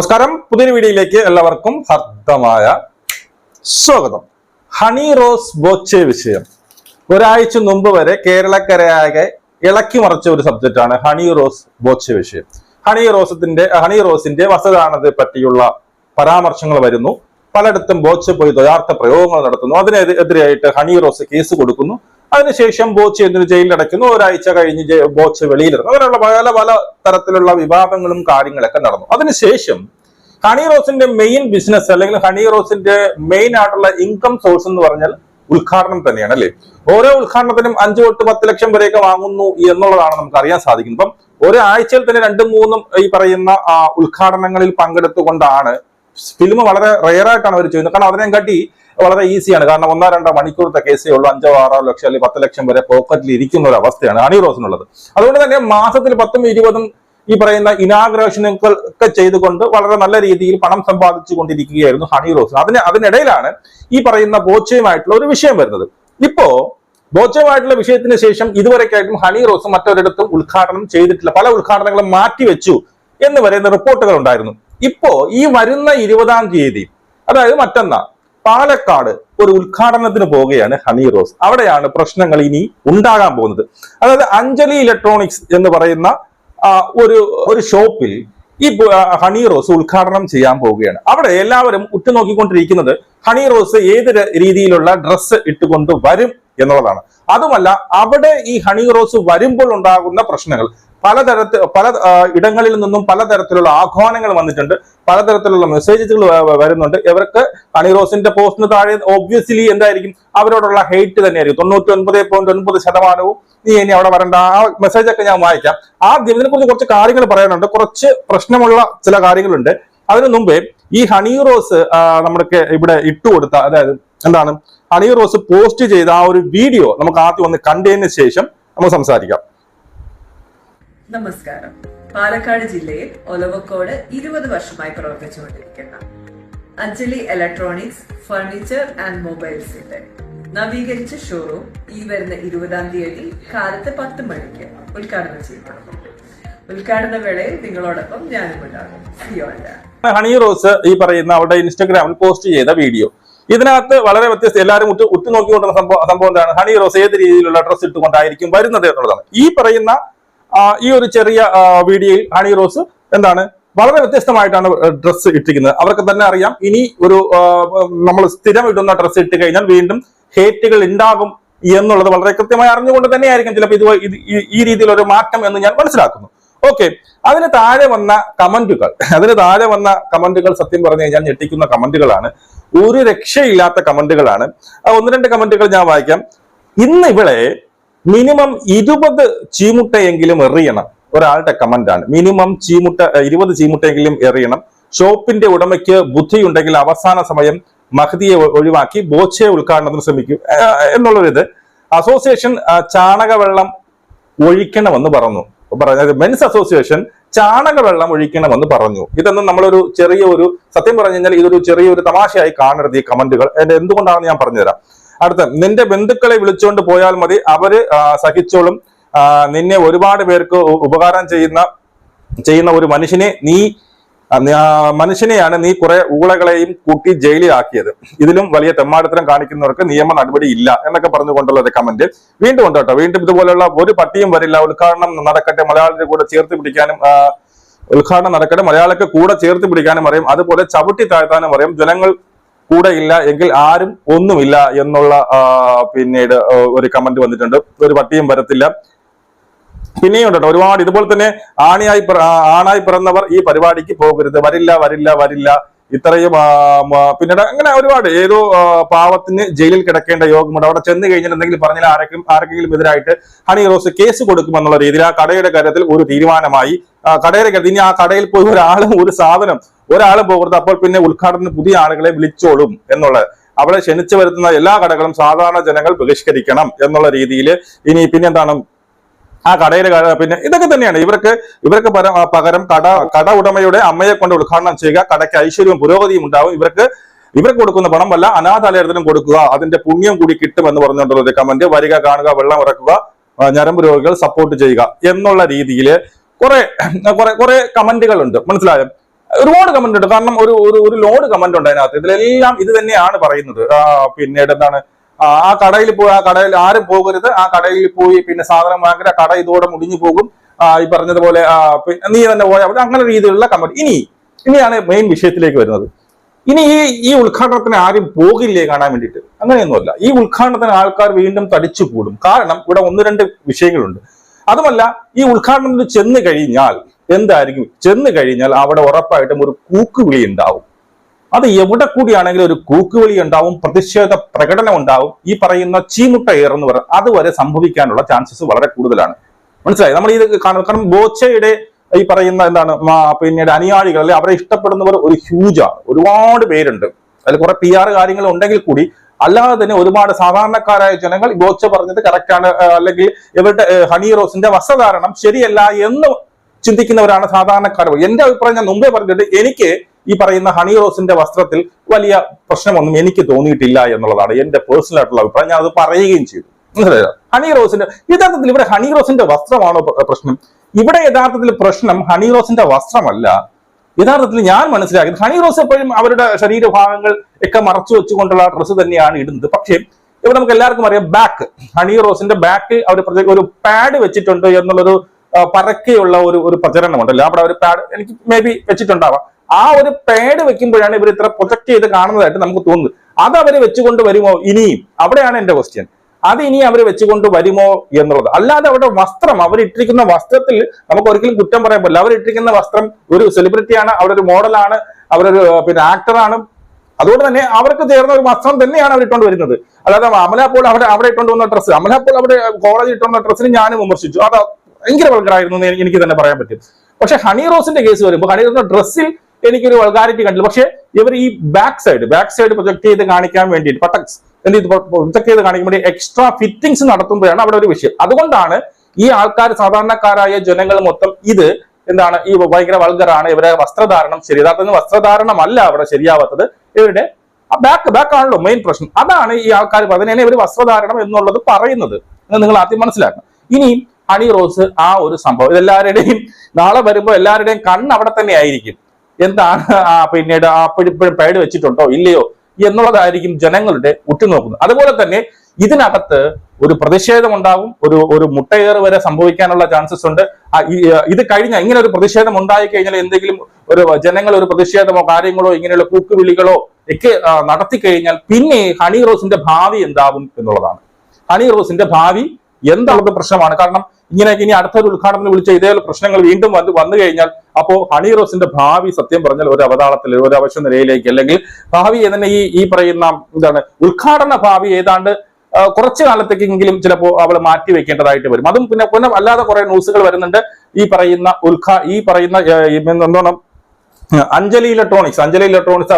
നമസ്കാരം, പുതിയൊരു വീഡിയോയിലേക്ക് എല്ലാവർക്കും ഹർദ്ദമായ സ്വാഗതം. ഹണി റോസ് ബോച്ചെ വിഷയം ഒരാഴ്ച മുമ്പ് വരെ കേരളക്കരയാകെ ഇളക്കി മറിച്ച ഒരു സബ്ജക്റ്റാണ് ഹണി റോസ് ബോച്ചെ വിഷയം. ഹണി റോസിന്റെ വസ്ത്രദാനത്തെ പറ്റിയുള്ള പരാമർശങ്ങൾ വരുന്നു. പലയിടത്തും ബോച്ചെ പോയി യഥാർത്ഥ പ്രയോഗങ്ങൾ നടത്തുന്നു. അതിനെതിരെയായിട്ട് ഹണി റോസ് കേസ് കൊടുക്കുന്നു. അതിനുശേഷം ബോച്ചെ എന്തിനു ജയിലിലടയ്ക്കുന്നു. ഒരാഴ്ച കഴിഞ്ഞ് ബോച്ചെ വെളിയിലിറങ്ങും. അങ്ങനെയുള്ള പല പല തരത്തിലുള്ള വിവാദങ്ങളും കാര്യങ്ങളൊക്കെ നടന്നു. അതിനുശേഷം ഹണി റോസിന്റെ മെയിൻ ബിസിനസ് അല്ലെങ്കിൽ ഹണി റോസിന്റെ മെയിൻ ആയിട്ടുള്ള ഇൻകം സോഴ്സ് എന്ന് പറഞ്ഞാൽ ഉദ്ഘാടനം തന്നെയാണ്, അല്ലെ? ഓരോ ഉദ്ഘാടനത്തിനും 5 തൊട്ട് 10 ലക്ഷം വരെയൊക്കെ വാങ്ങുന്നു എന്നുള്ളതാണ് നമുക്ക് അറിയാൻ സാധിക്കുന്നത്. ഇപ്പം ഒരാഴ്ചയിൽ തന്നെ 2-3 ഈ പറയുന്ന ഉദ്ഘാടനങ്ങളിൽ പങ്കെടുത്തുകൊണ്ടാണ് ഫിലിം വളരെ റെയറായിട്ടാണ് അവർ ചെയ്യുന്നത്. കാരണം അതിനെക്കാട്ടി വളരെ ഈസിയാണ്. കാരണം 1-2 മണിക്കൂറത്തെ കേസേ ഉള്ളൂ. 5-6 ലക്ഷം അല്ലെങ്കിൽ 10 ലക്ഷം വരെ പോക്കറ്റിൽ ഇരിക്കുന്ന ഒരു അവസ്ഥയാണ് ഹണി റോസിനുള്ളത്. അതുകൊണ്ട് തന്നെ മാസത്തിൽ 10-20 ഈ പറയുന്ന ഇനാഗ്രേഷനുകളൊക്കെ ചെയ്തുകൊണ്ട് വളരെ നല്ല രീതിയിൽ പണം സമ്പാദിച്ചു കൊണ്ടിരിക്കുകയായിരുന്നു ഹണി റോസ്. അതിനിടയിലാണ് ഈ പറയുന്ന ബോച്ചയുമായിട്ടുള്ള ഒരു വിഷയം വരുന്നത്. ഇപ്പോ ബോച്ചയുമായിട്ടുള്ള വിഷയത്തിന് ശേഷം ഇതുവരെക്കായിട്ടും ഹണി റോസ് മറ്റൊരിടത്തും ഉദ്ഘാടനം ചെയ്തിട്ടില്ല. പല ഉദ്ഘാടനങ്ങളും മാറ്റിവെച്ചു എന്ന് പറയുന്ന റിപ്പോർട്ടുകൾ ഉണ്ടായിരുന്നു. ഇപ്പോ ഈ വരുന്ന 20-ാം തീയതി, അതായത് മറ്റന്നാ, പാലക്കാട് ഒരു ഉദ്ഘാടനത്തിന് പോവുകയാണ് ഹണി റോസ്. അവിടെയാണ് പ്രശ്നങ്ങൾ ഇനി ഉണ്ടാകാൻ പോകുന്നത്. അതായത് അഞ്ജലി ഇലക്ട്രോണിക്സ് എന്ന് പറയുന്ന ഒരു ഷോപ്പിൽ ഈ ഹണി റോസ് ഉദ്ഘാടനം ചെയ്യാൻ പോവുകയാണ്. അവിടെ എല്ലാവരും ഉറ്റുനോക്കിക്കൊണ്ടിരിക്കുന്നത് ഹണി റോസ് ഏത് രീതിയിലുള്ള ഡ്രസ്സ് ഇട്ടുകൊണ്ട് വരും എന്നുള്ളതാണ്. അതുമല്ല, അവിടെ ഈ ഹണി റോസ് വരുമ്പോൾ ഉണ്ടാകുന്ന പ്രശ്നങ്ങൾ പല ഇടങ്ങളിൽ നിന്നും പലതരത്തിലുള്ള ആഹ്വാനങ്ങൾ വന്നിട്ടുണ്ട്. പലതരത്തിലുള്ള മെസ്സേജുകൾ വരുന്നുണ്ട്. ഇവർക്ക് ഹണി റോസിന്റെ പോസ്റ്റിന് താഴെ ഒബ്വിയസ്ലി എന്തായിരിക്കും, അവരോടുള്ള ഹെയ്റ്റ് തന്നെയായിരിക്കും. 99.9% നീ ഇനി അവിടെ വരണ്ട. ആ മെസ്സേജ് ഒക്കെ ഞാൻ വായിക്കാം. ആദ്യം ഇതിനെക്കുറിച്ച് കുറച്ച് കാര്യങ്ങൾ പറയാനുണ്ട്. കുറച്ച് പ്രശ്നമുള്ള ചില കാര്യങ്ങളുണ്ട്. അതിനു മുമ്പേ ഈ ഹണി റോസ് നമ്മൾക്ക് ഇവിടെ ഇട്ടുകൊടുത്ത, അതായത് എന്താണ്, ഹണി റോസ് പോസ്റ്റ് ചെയ്ത ആ ഒരു വീഡിയോ നമുക്ക് ആദ്യം ഒന്ന് കണ്ടതിന് ശേഷം നമുക്ക് സംസാരിക്കാം. നമസ്കാരം. പാലക്കാട് ജില്ലയിൽ ഒലവക്കോട് 20 വർഷമായി പ്രവർത്തിച്ചുകൊണ്ടിരിക്കുന്ന അഞ്ജലി ഇലക്ട്രോണിക്സ് ഫർണിച്ചർ ആൻഡ് മൊബൈൽസിന്റെ നവീകരിച്ച ഷോറൂം ഈ വരുന്ന 20-ാം തീയതി കാലത്ത് 10 മണിക്ക് ഉദ്ഘാടനം ചെയ്യപ്പെടുന്നു. ഉദ്ഘാടന വേളയിൽ നിങ്ങളോടൊപ്പം ഞാനും ഉണ്ടാകും. ഹണി റോസ് ഈ പറയുന്ന അവരുടെ ഇൻസ്റ്റഗ്രാമിൽ പോസ്റ്റ് ചെയ്ത വീഡിയോ, ഇതിനകത്ത് വളരെ വ്യത്യസ്ത, എല്ലാവരും ഉറ്റുനോക്കിക്കൊണ്ടുള്ള സംഭവം എന്താണ്, ഹണി റോസ് ഏത് രീതിയിലുള്ള ഡ്രസ്സ് ഇട്ടുകൊണ്ടായിരിക്കും വരുന്നത് എന്നുള്ളതാണ്. ഈ പറയുന്ന ഈ ഒരു ചെറിയ വീഡിയോയിൽ ഹണി റോസ് എന്താണ്, വളരെ വ്യത്യസ്തമായിട്ടാണ് ഡ്രസ്സ് ഇട്ടിരിക്കുന്നത്. അവർക്ക് തന്നെ അറിയാം, ഇനി ഒരു നമ്മൾ സ്ഥിരം ഇടുന്ന ഡ്രസ്സ് ഇട്ട് കഴിഞ്ഞാൽ വീണ്ടും ഹേറ്റുകൾ ഉണ്ടാകും എന്നുള്ളത് വളരെ കൃത്യമായി അറിഞ്ഞുകൊണ്ട് തന്നെയായിരിക്കും ചിലപ്പോൾ ഈ രീതിയിലൊരു മാറ്റം എന്ന് ഞാൻ മനസ്സിലാക്കുന്നു. ഓക്കെ, അതിന് താഴെ വന്ന കമന്റുകൾ സത്യം പറഞ്ഞു കഴിഞ്ഞാൽ ഞെട്ടിക്കുന്ന കമന്റുകളാണ്. ഒരു രക്ഷയില്ലാത്ത കമന്റുകളാണ്. 1-2 കമന്റുകൾ ഞാൻ വായിക്കാം. ഇന്ന് ഇവിടെ മിനിമം 20 ചീമുട്ടയെങ്കിലും എറിയണം. ഒരാളുടെ കമന്റാണ്. മിനിമം 20 ചീമുട്ടയെങ്കിലും എറിയണം. ഷോപ്പിന്റെ ഉടമയ്ക്ക് ബുദ്ധിയുണ്ടെങ്കിൽ അവസാന സമയം മഹദിയെ ഒഴിവാക്കി ബോച്ചെ ഉദ്ഘാടനത്തിന് ശ്രമിക്കും എന്നുള്ളൊരിത്. അസോസിയേഷൻ ചാണകവെള്ളം ഒഴിക്കണമെന്ന് പറഞ്ഞു. മെൻസ് അസോസിയേഷൻ ചാണകവെള്ളം ഒഴിക്കണമെന്ന് പറഞ്ഞു. ഇതൊന്നും നമ്മളൊരു ചെറിയൊരു, സത്യം പറഞ്ഞു കഴിഞ്ഞാൽ ഇതൊരു ചെറിയൊരു തമാശയായി കാണരുത് ഈ കമന്റുകൾ. എന്തുകൊണ്ടാണെന്ന് ഞാൻ പറഞ്ഞുതരാം. അടുത്ത, നിന്റെ ബന്ധുക്കളെ വിളിച്ചുകൊണ്ട് പോയാൽ മതി, അവര് സഹിച്ചോളും. നിന്നെ ഒരുപാട് പേർക്ക് ഉപകാരം ചെയ്യുന്ന ഒരു മനുഷ്യനെയാണ് നീ കുറെ ഊളകളെയും കൂട്ടി ജയിലിലാക്കിയത്. ഇതിലും വലിയ തെമ്മാടിത്തരം കാണിക്കുന്നവർക്ക് നിയമ നടപടി ഇല്ല എന്നൊക്കെ പറഞ്ഞുകൊണ്ടുള്ള ഒരു കമന്റ് വീണ്ടും ഉണ്ട് കേട്ടോ. വീണ്ടും ഇതുപോലുള്ള ഒരു പട്ടിയും വരില്ല. ഉദ്ഘാടനം നടക്കട്ടെ, മലയാളിയുടെ കൂടെ ചേർത്ത് പിടിക്കാനും മലയാളിക്ക് കൂടെ ചേർത്ത് പിടിക്കാനും അറിയും. അതുപോലെ ചവിട്ടി താഴ്ത്താനും അറിയാം. ജനങ്ങൾ കൂടെ ഇല്ല എങ്കിൽ ആരും ഒന്നുമില്ല എന്നുള്ള പിന്നീട് ഒരു കമന്റ് വന്നിട്ടുണ്ട്. ഒരു പട്ടിയും വരത്തില്ല. പിന്നെയും ഉണ്ടോ ഒരുപാട് ഇതുപോലെ തന്നെ ആണായി പിറന്നവർ ഈ പരിപാടിക്ക് പോകരുത്, വരില്ല ഇത്രയും. പിന്നീട് അങ്ങനെ ഒരുപാട്, ഏതോ പാവത്തിന് ജയിലിൽ കിടക്കേണ്ട യോഗമുണ്ട്. അവിടെ ചെന്ന് കഴിഞ്ഞാൽ എന്തെങ്കിലും പറഞ്ഞാൽ ആരെങ്കിലും എതിരായിട്ട് ഹണി റോസ് കേസ് കൊടുക്കുമെന്നുള്ള രീതിയിൽ ആ കടയുടെ കാര്യത്തിൽ ഒരു തീരുമാനമായി. കടയുടെ കാര്യത്തിൽ ഇനി ആ കടയിൽ പോയി ഒരാളും പോകരുത്. അപ്പോൾ പിന്നെ ഉദ്ഘാടനത്തിന് പുതിയ ആളുകളെ വിളിച്ചോളും എന്നുള്ളത്. അവളെ ക്ഷണിച്ചു വരുത്തുന്ന എല്ലാ കടകളും സാധാരണ ജനങ്ങൾ ബഹിഷ്കരിക്കണം എന്നുള്ള രീതിയിൽ. ഇനി പിന്നെന്താണ്, ആ കടയുടെ പിന്നെ ഇതൊക്കെ തന്നെയാണ് ഇവർക്ക് പകരം കട ഉടമയുടെ അമ്മയെ കൊണ്ട് ഉദ്ഘാടനം ചെയ്യുക. കടയ്ക്ക് ഐശ്വര്യവും പുരോഗതിയും ഉണ്ടാവും. ഇവർക്ക് കൊടുക്കുന്ന പണം വല്ല അനാഥാലയത്തിനും കൊടുക്കുക, അതിന്റെ പുണ്യം കൂടി കിട്ടും എന്ന് പറഞ്ഞുകൊണ്ടുള്ള ഒരു കമന്റ്. വരിക, കാണുക, വെള്ളം ഇറക്കുക, ഞരമ്പ് രോഗികൾ സപ്പോർട്ട് ചെയ്യുക എന്നുള്ള രീതിയിൽ കുറെ കമന്റുകൾ ഉണ്ട്. മനസ്സിലായോ? ഒരുപാട് കമന്റ് ഉണ്ട്. കാരണം ഒരു ഒരു ഒരു ലോഡ് കമന്റ് ഉണ്ട് അതിനകത്ത്. ഇതിലെല്ലാം ഇത് തന്നെയാണ് പറയുന്നത്. പിന്നീട് എന്താണ്, ആ കടയിൽ പോയി, ആ കടയിൽ ആരും പോകരുത്, ആ കടയിൽ പോയി പിന്നെ സാധനം വാങ്ങുക, കട ഇതോടെ മുടിഞ്ഞു പോകും, ഈ പറഞ്ഞതുപോലെ നീ തന്നെ പോയാൽ അവിടെ, അങ്ങനെ രീതിയിലുള്ള കമന്റ്. ഇനിയാണ് മെയിൻ വിഷയത്തിലേക്ക് വരുന്നത്. ഇനി ഈ ഉദ്ഘാടനത്തിന് ആരും പോകില്ലേ കാണാൻ വേണ്ടിയിട്ട്? അങ്ങനെയൊന്നുമല്ല. ഈ ഉദ്ഘാടനത്തിന് ആൾക്കാർ വീണ്ടും തടിച്ചു കൂടും. കാരണം ഇവിടെ 1-2 വിഷയങ്ങളുണ്ട്. അതുമല്ല, ഈ ഉദ്ഘാടനത്തിൽ ചെന്ന് കഴിഞ്ഞാൽ എന്തായിരിക്കും? ചെന്ന് കഴിഞ്ഞാൽ അവിടെ ഉറപ്പായിട്ടും ഒരു കൂക്കുവിളി ഉണ്ടാവും. അത് എവിടെ കൂടിയാണെങ്കിലും ഒരു കൂക്കുവിളി ഉണ്ടാവും, പ്രതിഷേധ പ്രകടനം ഉണ്ടാവും. ഈ പറയുന്ന ചീമുട്ട ഏറെന്ന് പറയുന്നത് അതുവരെ സംഭവിക്കാനുള്ള ചാൻസസ് വളരെ കൂടുതലാണ്. മനസ്സിലായി? നമ്മൾ ഇത് കാണുന്നത് കാരണം ബോച്ചയുടെ ഈ പറയുന്ന എന്താണ് പിന്നീട് അനുയായികൾ, അല്ലെ അവരെ ഇഷ്ടപ്പെടുന്നവർ ഒരു ഹ്യൂജാണ്. ഒരുപാട് പേരുണ്ട്. അതിൽ കുറെ PR കാര്യങ്ങൾ ഉണ്ടെങ്കിൽ കൂടി അല്ലാതെ തന്നെ ഒരുപാട് സാധാരണക്കാരായ ജനങ്ങൾ ബോച്ച പറഞ്ഞത് കറക്റ്റാണ്, അല്ലെങ്കിൽ ഇവരുടെ ഹണി റോസിന്റെ വസ്ത്രധാരണം ശരിയല്ല എന്ന് ചിന്തിക്കുന്നവരാണ് സാധാരണക്കാർ. എന്റെ അഭിപ്രായം ഞാൻ മുമ്പേ പറഞ്ഞിട്ട്, എനിക്ക് ഈ പറയുന്ന ഹണി റോസിന്റെ വസ്ത്രത്തിൽ വലിയ പ്രശ്നമൊന്നും എനിക്ക് തോന്നിയിട്ടില്ല എന്നുള്ളതാണ് എന്റെ പേഴ്സണൽ ആയിട്ടുള്ള അഭിപ്രായം. ഞാൻ അത് പറയുകയും ചെയ്തു. മനസ്സിലായോ? ഹണി റോസിന്റെ യഥാർത്ഥത്തിൽ ഇവിടെ ഹണി റോസിന്റെ വസ്ത്രമാണോ പ്രശ്നം? ഇവിടെ യഥാർത്ഥത്തിൽ പ്രശ്നം ഹണി റോസിന്റെ വസ്ത്രമല്ല. യഥാർത്ഥത്തിൽ ഞാൻ മനസ്സിലാക്കിയത് ഹണി റോസ് എപ്പോഴും അവരുടെ ശരീരഭാഗങ്ങൾ ഒക്കെ മറച്ചു വെച്ചുകൊണ്ടുള്ള ഡ്രസ്സ് തന്നെയാണ് ഇടുന്നത്. പക്ഷേ ഇവിടെ നമുക്ക് എല്ലാവർക്കും അറിയാം, ബാക്ക്, ഹണി റോസിന്റെ ബാക്ക് അവർ ഒരു പാഡ് വെച്ചിട്ടുണ്ട് എന്നുള്ളൊരു പരക്കെയുള്ള ഒരു പ്രചരണമുണ്ടല്ലോ. അവിടെ ഒരു പാഡ് എനിക്ക് മേ ബി വെച്ചിട്ടുണ്ടാവാം. ആ ഒരു പാഡ് വെക്കുമ്പോഴാണ് ഇവർ ഇത്ര പ്രൊജക്ട് ചെയ്ത് കാണുന്നതായിട്ട് നമുക്ക് തോന്നുന്നത്. അത് അവർ വെച്ചുകൊണ്ട് വരുമോ ഇനിയും? അവിടെയാണ് എന്റെ ക്വസ്റ്റ്യൻ. അത് ഇനി അവർ വെച്ചുകൊണ്ട് വരുമോ എന്നുള്ളത്. അല്ലാതെ അവരുടെ വസ്ത്രം, അവരിട്ടിരിക്കുന്ന വസ്ത്രത്തിൽ നമുക്ക് ഒരിക്കലും കുറ്റം പറയാൻ പറ്റില്ല. അവരിട്ടിരിക്കുന്ന വസ്ത്രം ഒരു സെലിബ്രിറ്റിയാണ്, അവരൊരു മോഡലാണ്, അവരൊരു പിന്നെ ആക്ടറാണ്. അതുകൊണ്ട് തന്നെ അവർക്ക് ചേർന്ന ഒരു വസ്ത്രം തന്നെയാണ് അവർ ഇട്ടുകൊണ്ട് വരുന്നത്. അല്ലാതെ അമലാപ്പോൾ അവിടെ ഇട്ടുകൊണ്ട് വന്ന ഡ്രസ്സ്, അമലാപ്പോൾ അവിടെ കോളേജിൽ ഇട്ടുകൊണ്ട ഡ്രസ്സിന് ഞാനും വിമർശിച്ചു. അത് ഭയങ്കര വൾഗറായിരുന്നു എന്ന് എനിക്ക് തന്നെ പറയാൻ പറ്റും. പക്ഷെ ഹണി റോസിന്റെ കേസ് വരുമ്പോൾ ഹണി റോസിന്റെ ഡ്രസ്സിൽ എനിക്കൊരു വൾഗാരിറ്റി കണ്ടില്ല. പക്ഷെ ഇവർ ഈ ബാക്ക് സൈഡ് പ്രൊജക്ട് ചെയ്ത് കാണിക്കാൻ വേണ്ടിയിട്ട് പട്ടക്സ് പ്രൊജക്ട് ചെയ്ത് കാണിക്കാൻ വേണ്ടി എക്സ്ട്രാ ഫിറ്റിംഗ്സ് നടത്തുമ്പോഴാണ് അവിടെ ഒരു വിഷയം. അതുകൊണ്ടാണ് ഈ ആൾക്കാർ, സാധാരണക്കാരായ ജനങ്ങൾ മൊത്തം ഇത് എന്താണ്, ഈ ഭയങ്കര വൾഗറാണ്, ഇവരെ വസ്ത്രധാരണം ശരി, യഥാർത്ഥത്തിൽ വസ്ത്രധാരണമല്ല അവിടെ ശരിയാവാത്തത്, ഇവരുടെ ബാക്ക് ആണല്ലോ മെയിൻ പ്രശ്നം. അതാണ് ഈ ആൾക്കാർ അതിനെ ഇവർ വസ്ത്രധാരണം എന്നുള്ളത് പറയുന്നത്. നിങ്ങൾ ആദ്യം മനസ്സിലാക്കണം. ഇനിയും ഹണി റോസ് ആ ഒരു സംഭവം ഇതെല്ലാവരുടെയും നാളെ വരുമ്പോൾ എല്ലാവരുടെയും കണ്ണ് അവിടെ തന്നെ ആയിരിക്കും. എന്താണ് പിന്നീട് ഇപ്പോഴും പേട് വെച്ചിട്ടുണ്ടോ ഇല്ലയോ എന്നുള്ളതായിരിക്കും ജനങ്ങളുടെ ഉറ്റുനോക്കുന്നത്. അതുപോലെ തന്നെ ഇതിനകത്ത് ഒരു പ്രതിഷേധം ഉണ്ടാകും, ഒരു മുട്ടയേറ് വരെ സംഭവിക്കാനുള്ള ചാൻസസ് ഉണ്ട്. ഇത് കഴിഞ്ഞാൽ ഇങ്ങനെ ഒരു പ്രതിഷേധം ഉണ്ടായി കഴിഞ്ഞാൽ, എന്തെങ്കിലും ഒരു ജനങ്ങൾ ഒരു പ്രതിഷേധമോ കാര്യങ്ങളോ ഇങ്ങനെയുള്ള കൂക്കുവിളികളോ ഒക്കെ നടത്തി കഴിഞ്ഞാൽ പിന്നെ ഹണി റോസിന്റെ ഭാവി എന്താകും എന്നുള്ളതാണ്. ഹണി റോസിന്റെ ഭാവി എന്താണത് പ്രശ്നമാണ്. കാരണം ഇങ്ങനെയൊക്കെ ഇനി അടുത്തൊരു ഉദ്ഘാടനത്തിന് വിളിച്ച ഇതേ പ്രശ്നങ്ങൾ വീണ്ടും വന്നു കഴിഞ്ഞാൽ അപ്പോൾ ഹണി റോസിന്റെ ഭാവി സത്യം പറഞ്ഞാൽ ഒരു അവതാളത്തിൽ, ഒരു അവശ്യ നിലയിലേക്ക്, അല്ലെങ്കിൽ ഭാവി തന്നെ ഈ പറയുന്ന എന്താണ് ഉദ്ഘാടന ഭാവി ഏതാണ്ട് കുറച്ചു കാലത്തേക്കെങ്കിലും ചിലപ്പോൾ അവൾ മാറ്റി വെക്കേണ്ടതായിട്ട് വരും. അതും പിന്നെ അല്ലാതെ കുറെ ന്യൂസുകൾ വരുന്നുണ്ട്. ഈ പറയുന്ന എന്താണ് അഞ്ജലി ഇലക്ട്രോണിക്സ്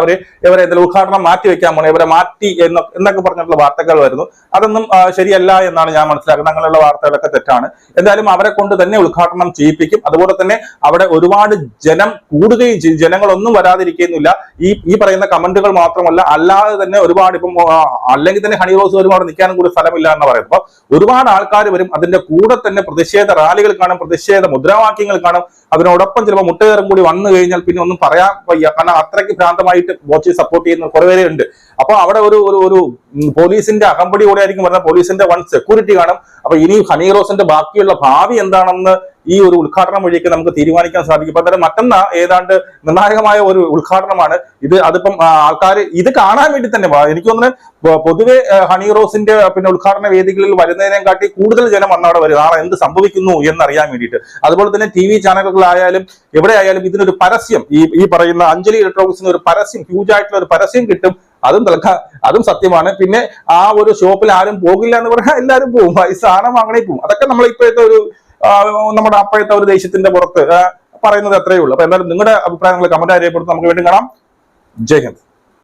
ഇവരെ ഉദ്ഘാടനം മാറ്റി വെക്കാൻ പോണേ, ഇവരെ മാറ്റി എന്നൊക്കെ പറഞ്ഞിട്ടുള്ള വാർത്തകൾ വരുന്നു. അതൊന്നും ശരിയല്ല എന്നാണ് ഞാൻ മനസ്സിലാക്കുന്നത്. അങ്ങനെയുള്ള വാർത്തകളൊക്കെ തെറ്റാണ്. എന്തായാലും അവരെ കൊണ്ട് തന്നെ ഉദ്ഘാടനം ചെയ്യിപ്പിക്കും. അതുപോലെ തന്നെ അവിടെ ഒരുപാട് ജനം കൂടുകയും ചെയ്യും. ജനങ്ങളൊന്നും വരാതിരിക്കുന്നില്ല. ഈ പറയുന്ന കമന്റുകൾ മാത്രമല്ല, അല്ലാതെ തന്നെ ഒരുപാട് ഇപ്പം അല്ലെങ്കിൽ തന്നെ ഹണി റോസ് ഒരുപാട് നിൽക്കാനും കൂടി സ്ഥലമില്ല എന്ന് പറയുന്നത്. അപ്പൊ ഒരുപാട് ആൾക്കാർ വരും. അതിന്റെ കൂടെ തന്നെ പ്രതിഷേധ റാലികൾ കാണും, പ്രതിഷേധ മുദ്രാവാക്യങ്ങൾ കാണും. അതിനോടൊപ്പം ചിലപ്പോൾ മുട്ടയേറും കൂടി വന്നു കഴിഞ്ഞാൽ പിന്നെ ഒന്നും പറയാൻ വയ്യ. കാരണം അത്രയ്ക്ക് ഭ്രാന്തമായിട്ട് ബോച്ചയെ സപ്പോർട്ട് ചെയ്യുന്ന കുറെ പേരെ ഉണ്ട്. അപ്പൊ അവിടെ ഒരു പോലീസിന്റെ അകമ്പടിയോടെ ആയിരിക്കും വരുന്നത്. പോലീസിന്റെ വൺ സെക്യൂരിറ്റി കാണും. അപ്പൊ ഇനി ഹണി റോസിന്റെ ബാക്കിയുള്ള ഭാവി എന്താണെന്ന് ഈ ഒരു ഉദ്ഘാടനം വഴിയൊക്കെ നമുക്ക് തീരുമാനിക്കാൻ സാധിക്കും. ഇപ്പൊ അന്നേരം മറ്റന്നാ ഏതാണ്ട് നിർണായകമായ ഒരു ഉദ്ഘാടനമാണ് ഇത്. അതിപ്പം ആൾക്കാർ ഇത് കാണാൻ വേണ്ടി തന്നെ, എനിക്ക് തോന്നുന്നത് പൊതുവെ ഹണി റോസിന്റെ പിന്നെ ഉദ്ഘാടന വേദികളിൽ വരുന്നതിനെ കാട്ടി കൂടുതൽ ജനം വന്നവിടെ വരും, നാളെ എന്ത് സംഭവിക്കുന്നു എന്നറിയാൻ വേണ്ടിയിട്ട്. അതുപോലെ തന്നെ TV ചാനലുകളായാലും എവിടെ ആയാലും ഇതിനൊരു പരസ്യം, ഈ പറയുന്ന അഞ്ജലി ഇലക്ട്രോണിക്സിന് ഒരു പരസ്യം, ഹ്യൂജ് ആയിട്ടുള്ള ഒരു പരസ്യം കിട്ടും. അതും സത്യമാണ്. പിന്നെ ആ ഒരു ഷോപ്പിൽ ആരും പോകില്ല എന്ന് പറഞ്ഞാൽ എല്ലാവരും പോകും, ഈ സാധനം വാങ്ങണേ പോകും. അതൊക്കെ നമ്മൾ ഇപ്പോഴത്തെ നമ്മുടെ അപ്പോഴത്തെ ഒരു ദേശത്തിന്റെ പുറത്ത് പറയുന്നത് അത്രയേ ഉള്ളൂ. അപ്പൊ എന്തായാലും നിങ്ങളുടെ അഭിപ്രായങ്ങൾ കമന്റ് രേഖപ്പെടുത്തും. നമുക്ക് വീണ്ടും കാണാം. ജയ് ഹിന്ദ്.